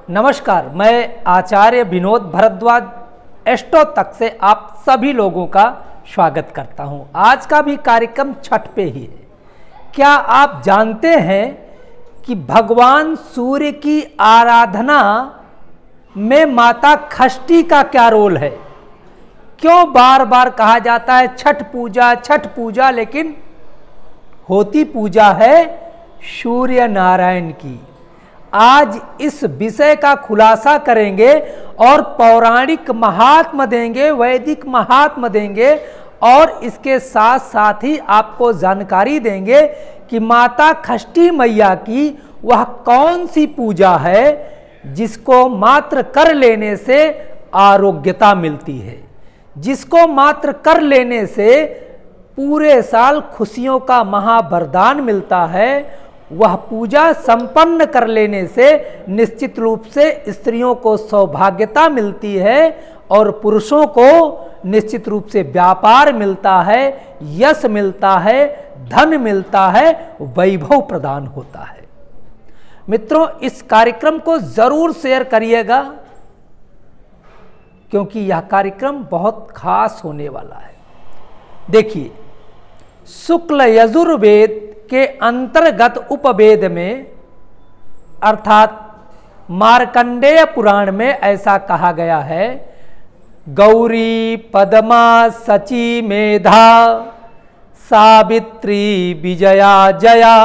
नमस्कार, मैं आचार्य विनोद भारद्वाज एस्ट्रो तक से आप सभी लोगों का स्वागत करता हूं। आज का भी कार्यक्रम छठ पे ही है। क्या आप जानते हैं कि भगवान सूर्य की आराधना में माता षष्ठी का क्या रोल है? क्यों बार बार कहा जाता है छठ पूजा, लेकिन होती पूजा है सूर्य नारायण की। आज इस विषय का खुलासा करेंगे और पौराणिक महात्म देंगे, वैदिक महात्म देंगे और इसके साथ साथ ही आपको जानकारी देंगे कि माता षष्ठी मैया की वह कौन सी पूजा है जिसको मात्र कर लेने से आरोग्यता मिलती है, जिसको मात्र कर लेने से पूरे साल खुशियों का महावरदान मिलता है। वह पूजा संपन्न कर लेने से निश्चित रूप से स्त्रियों को सौभाग्यता मिलती है और पुरुषों को निश्चित रूप से व्यापार मिलता है, यश मिलता है, धन मिलता है, वैभव प्रदान होता है। मित्रों, इस कार्यक्रम को जरूर शेयर करिएगा क्योंकि यह कार्यक्रम बहुत खास होने वाला है। देखिए, शुक्ल यजुर्वेद के अंतर्गत उपवेद में अर्थात मार्कंडेय पुराण में ऐसा कहा गया है, गौरी पद्मा सची मेधा सावित्री विजया जया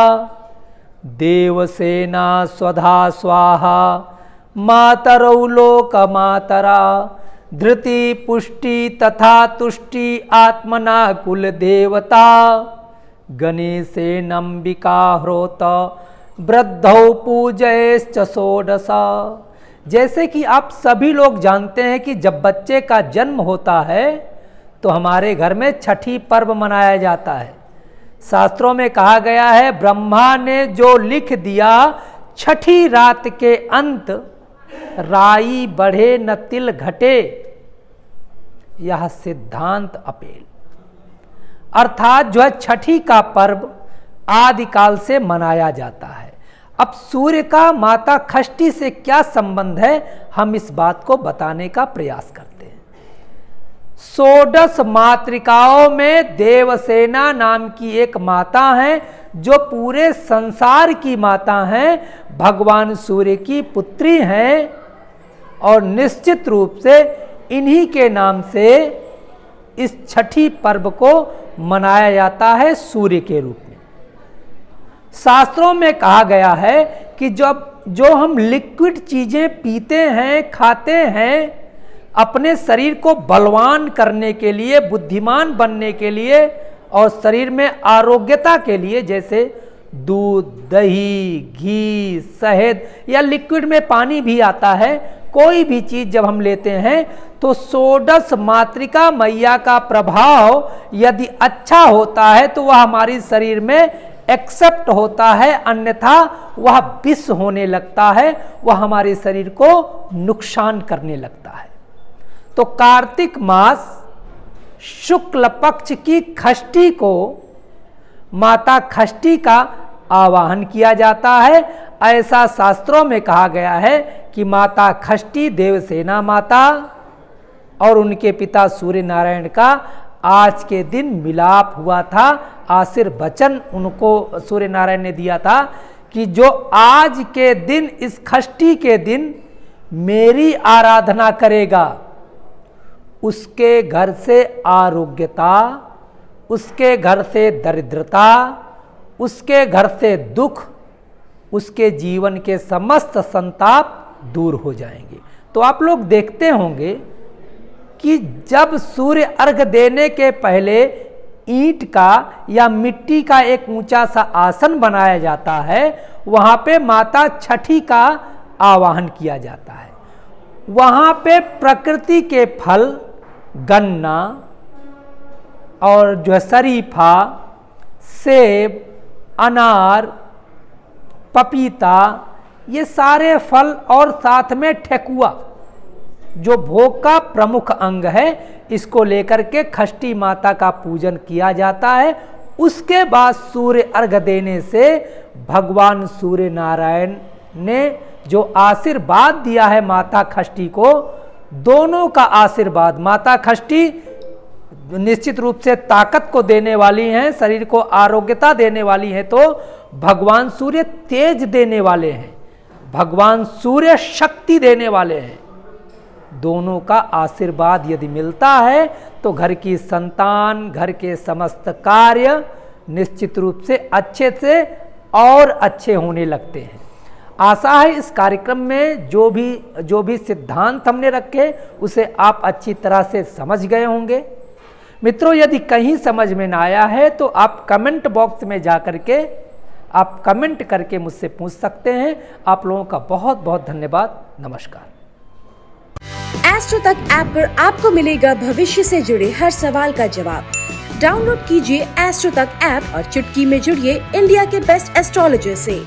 देवसेना स्वधा स्वाहा मातरौ लोक मातरा धृति पुष्टि तथा तुष्टि आत्मना कुल देवता गणेशेनंबिका ह्रोत वृद्धौ पूजयश्च षोडश। जैसे कि आप सभी लोग जानते हैं कि जब बच्चे का जन्म होता है तो हमारे घर में छठी पर्व मनाया जाता है। शास्त्रों में कहा गया है, ब्रह्मा ने जो लिख दिया छठी रात के अंत राई बढ़े न तिल घटे, यह सिद्धांत अपेल। अर्थात जो है छठी का पर्व आदिकाल से मनाया जाता है। अब सूर्य का माता षष्ठी से क्या संबंध है, हम इस बात को बताने का प्रयास करते हैं। षोडश मातृकाओं में देवसेना नाम की एक माता है जो पूरे संसार की माता हैं, भगवान सूर्य की पुत्री हैं और निश्चित रूप से इन्हीं के नाम से इस छठी पर्व को मनाया जाता है सूर्य के रूप में। शास्त्रों में कहा गया है कि जो हम लिक्विड चीजें पीते हैं, खाते हैं, अपने शरीर को बलवान करने के लिए, बुद्धिमान बनने के लिए और शरीर में आरोग्यता के लिए, जैसे दूध, दही, घी, शहद या लिक्विड में पानी भी आता है, कोई भी चीज जब हम लेते हैं तो षोडश मातृका मैया का प्रभाव यदि अच्छा होता है तो वह हमारी शरीर में एक्सेप्ट होता है, अन्यथा वह विष होने लगता है, वह हमारे शरीर को नुकसान करने लगता है। तो कार्तिक मास शुक्ल पक्ष की षष्ठी को माता षष्ठी का आवाहन किया जाता है। ऐसा शास्त्रों में कहा गया है कि माता षष्ठी देवसेना माता और उनके पिता सूर्य नारायण का आज के दिन मिलाप हुआ था। आशीर्वचन उनको सूर्य नारायण ने दिया था कि जो आज के दिन, इस षष्ठी के दिन मेरी आराधना करेगा उसके घर से आरोग्यता, उसके घर से दरिद्रता, उसके घर से दुख, उसके जीवन के समस्त संताप दूर हो जाएंगे। तो आप लोग देखते होंगे कि जब सूर्य अर्घ देने के पहले ईंट का या मिट्टी का एक ऊंचा सा आसन बनाया जाता है, वहां पे माता छठी का आवाहन किया जाता है। वहां पे प्रकृति के फल, गन्ना और जो है शरीफा, सेब, अनार, पपीता, ये सारे फल और साथ में ठेकुआ जो भोग का प्रमुख अंग है, इसको लेकर के षष्ठी माता का पूजन किया जाता है। उसके बाद सूर्य अर्घ देने से भगवान सूर्य नारायण ने जो आशीर्वाद दिया है माता षष्ठी को, दोनों का आशीर्वाद, माता षष्ठी निश्चित रूप से ताकत को देने वाली हैं, शरीर को आरोग्यता देने वाली हैं, तो भगवान सूर्य तेज देने वाले हैं, भगवान सूर्य शक्ति देने वाले हैं। दोनों का आशीर्वाद यदि मिलता है तो घर की संतान, घर के समस्त कार्य निश्चित रूप से और अच्छे होने लगते हैं। आशा है इस कार्यक्रम में जो भी सिद्धांत हमने रखे उसे आप अच्छी तरह से समझ गए होंगे। मित्रों, यदि कहीं समझ में ना आया है तो आप कमेंट बॉक्स में जा करके आप कमेंट करके मुझसे पूछ सकते हैं। आप लोगों का बहुत बहुत धन्यवाद। नमस्कार। एस्ट्रो तक ऐप पर आपको मिलेगा भविष्य से जुड़े हर सवाल का जवाब। डाउनलोड कीजिए एस्ट्रो तक ऐप और चुटकी में जुड़िए इंडिया के बेस्ट एस्ट्रोलॉजर से।